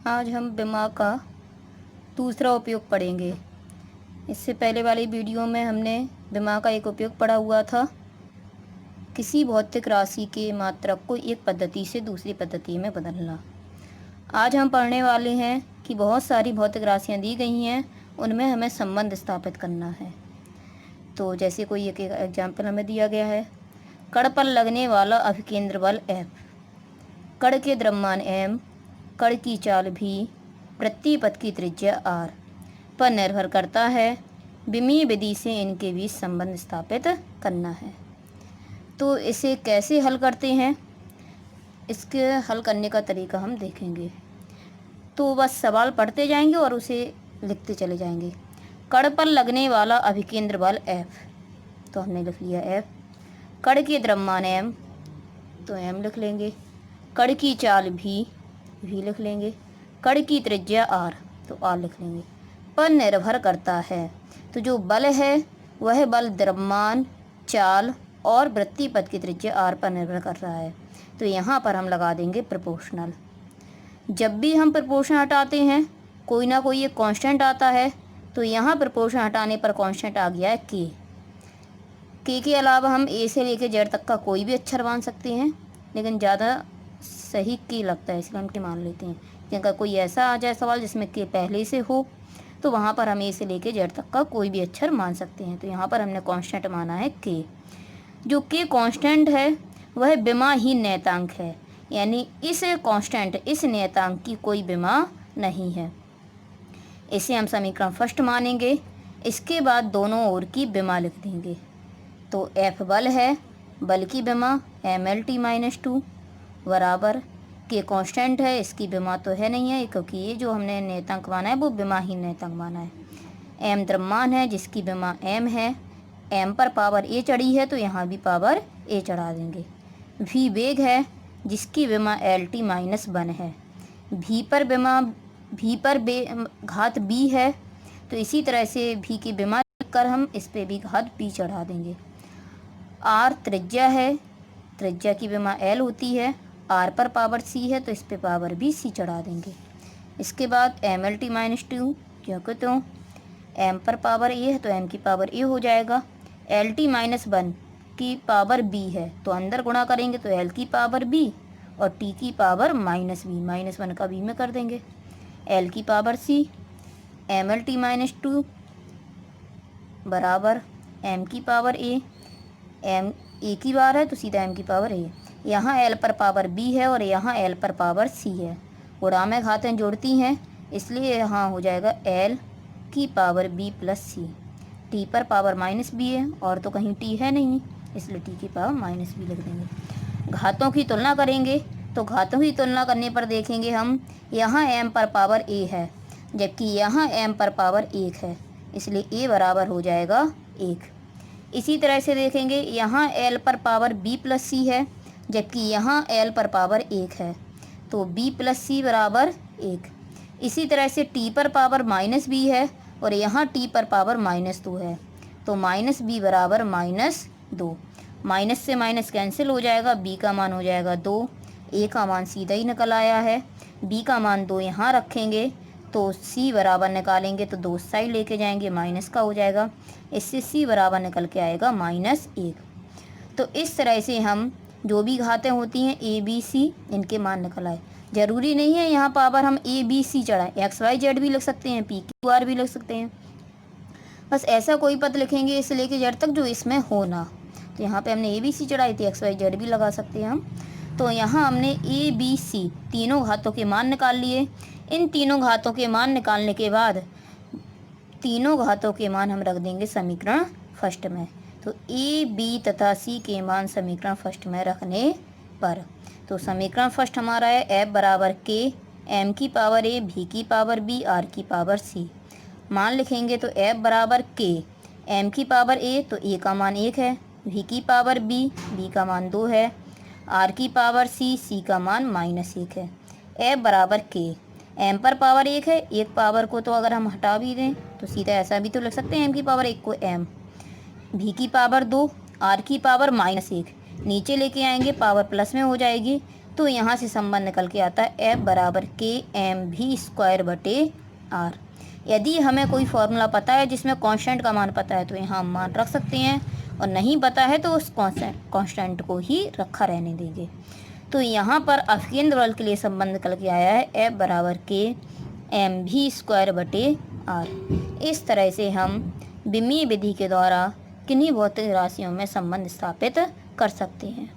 आज हम बिमा का दूसरा उपयोग पढ़ेंगे। इससे पहले वाली वीडियो में हमने बिमा का एक उपयोग पढ़ा हुआ था, किसी भौतिक राशि के मात्रक को एक पद्धति से दूसरी पद्धति में बदलना। आज हम पढ़ने वाले हैं कि बहुत सारी भौतिक राशियाँ दी गई हैं, उनमें हमें संबंध स्थापित करना है। तो जैसे कोई एक एग्जाम्पल हमें दिया गया है, कण पर लगने वाला अभिकेंद्र बल F, कण के द्रव्यमान m, कण की चाल v, वृत्तीय पथ की त्रिज्या r पर निर्भर करता है। बिमीय विधि से इनके बीच संबंध स्थापित करना है। तो इसे कैसे हल करते हैं, इसके हल करने का तरीका हम देखेंगे। तो बस सवाल पढ़ते जाएंगे और उसे लिखते चले जाएंगे। कण पर लगने वाला अभिकेंद्र बल F, तो हमने लिख लिया F। कण के द्रव्यमान m, तो m लिख लेंगे। कण की चाल v लिख लेंगे। कण की त्रिज्या r, तो r लिख लेंगे। पर निर्भर करता है, तो जो बल है वह बल द्रव्यमान, चाल और वृत्तीय पथ की त्रिज्या r पर निर्भर कर रहा है। तो यहाँ पर हम लगा देंगे प्रोपोर्शनल। जब भी हम प्रोपोर्शन हटाते हैं कोई ना कोई एक कांस्टेंट आता है, तो यहाँ प्रोपोर्शन हटाने पर कांस्टेंट आ गया है k के अलावा हम a से लेकर z तक का कोई भी अक्षर मान सकते हैं, लेकिन ज़्यादा सही k लगता है इसलिए हम k मान लेते हैं। अगर कोई ऐसा आ जाए सवाल जिसमें k पहले से हो, तो वहाँ पर हम a से लेकर z तक का कोई भी अक्षर मान सकते हैं। तो यहाँ पर हमने कांस्टेंट माना है k। जो k कांस्टेंट है वह बिमाहीन नियतांक है, यानी इस कांस्टेंट, इस नियतांक की कोई बिमा नहीं है। इसे हम समीकरण फर्स्ट मानेंगे। इसके बाद दोनों ओर की बिमा लिख देंगे। तो F बल है, बल की बिमा mLt-2 बराबर k कांस्टेंट है, इसकी बिमा तो है नहीं है क्योंकि ये जो हमने नियतांक माना है वो बिमाहीन नियतांक माना है। m द्रव्यमान है जिसकी बिमा m है, m पर पावर a चढ़ी है तो यहाँ भी पावर a चढ़ा देंगे। v वेग है जिसकी बिमा Lt-1 है। v पर घात b है, तो इसी तरह से v की बिमा कर हम इस पे भी घात b चढ़ा देंगे। r त्रिज्या है, त्रिज्या की बिमा l होती है, r पर पावर c है तो इस पे पावर भी c चढ़ा देंगे। इसके बाद mLt-2 क्योंकि तो m पर पावर a है तो m की पावर a हो जाएगा। Lt-1 की पावर b है तो अंदर गुणा करेंगे तो l की पावर b और t की पावर -b, -1 का b में कर देंगे। l की पावर c, mLt-2 बराबर m की पावर a, m a की बार है तो सीधा m की पावर a। यहाँ l पर पावर b है और यहाँ l पर पावर c है। गुणा में घातें जोड़ती हैं इसलिए यहाँ हो जाएगा l की power b plus c। t पर पावर -b है और तो कहीं t है नहीं, इसलिए t की पावर -b लिख देंगे। घातों की तुलना करेंगे तो घातों की तुलना करने पर देखेंगे हम, यहाँ m पर पावर a है जबकि यहाँ m पर पावर 1 है, इसलिए a बराबर हो जाएगा 1। इसी तरह से देखेंगे यहाँ l पर पावर b प्लस c है जबकि यहाँ l पर पावर 1 है, तो b प्लस c बराबर 1। इसी तरह से t पर पावर -b है और यहाँ t पर पावर -2 है, तो -b बराबर -2। माइनस से माइनस कैंसिल हो जाएगा, b का मान हो जाएगा 2, a का मान सीधा ही निकल आया है, b का मान 2 यहाँ रखेंगे तो c बराबर निकालेंगे तो 2 साइड लेके जाएंगे माइनस का हो जाएगा, इससे c बराबर निकल के आएगा -1। तो इस तरह से हम जो भी घातें होती हैं a b c इनके मान निकल आए। ज़रूरी नहीं है यहाँ पावर हम a b c चढ़ाएं, x y z भी लिख सकते हैं, p q r भी लिख सकते हैं। बस ऐसा कोई पद लिखेंगे इससे लेके z तक जो इसमें हो ना। तो यहाँ पे हमने a b c चढ़ाई थी, x y z भी लगा सकते हैं हम। तो यहाँ हमने a b c तीनों घातों के मान निकाल लिए। इन तीनों घातों के मान निकालने के बाद तीनों घातों के मान हम रख देंगे समीकरण फर्स्ट में। तो a b तथा c के मान समीकरण फर्स्ट में रखने पर, तो समीकरण फर्स्ट हमारा है f बराबर k, m की पावर a, v की पावर b, r की पावर c। मान लिखेंगे तो f बराबर k, m की पावर a तो a का मान 1 है, v की पावर b, b का मान 2 है, r की पावर c, c का मान -1 है। f बराबर k, m पर पावर 1 है, एक पावर को तो अगर हम हटा भी दें तो सीधा ऐसा भी तो लिख सकते हैं m की पावर 1 को m, v की पावर 2, r की पावर -1, नीचे लेके आएंगे पावर प्लस में हो जाएगी, तो यहाँ से संबंध निकल के आता है एफ बराबर के एम भी स्क्वायर बटे आर। यदि हमें कोई फॉर्मूला पता है जिसमें कांस्टेंट का मान पता है तो यहाँ हम मान रख सकते हैं, और नहीं पता है तो उस कांस्टेंट को ही रखा रहने देंगे। तो यहाँ पर अकेंद्र बल के लिए संबंध निकल के आया है एफ बराबर के एम भी स्क्वायर बटे आर। इस तरह से हम विमीय विधि के द्वारा किन्हीं भौतिक राशियों में संबंध स्थापित कर सकते हैं।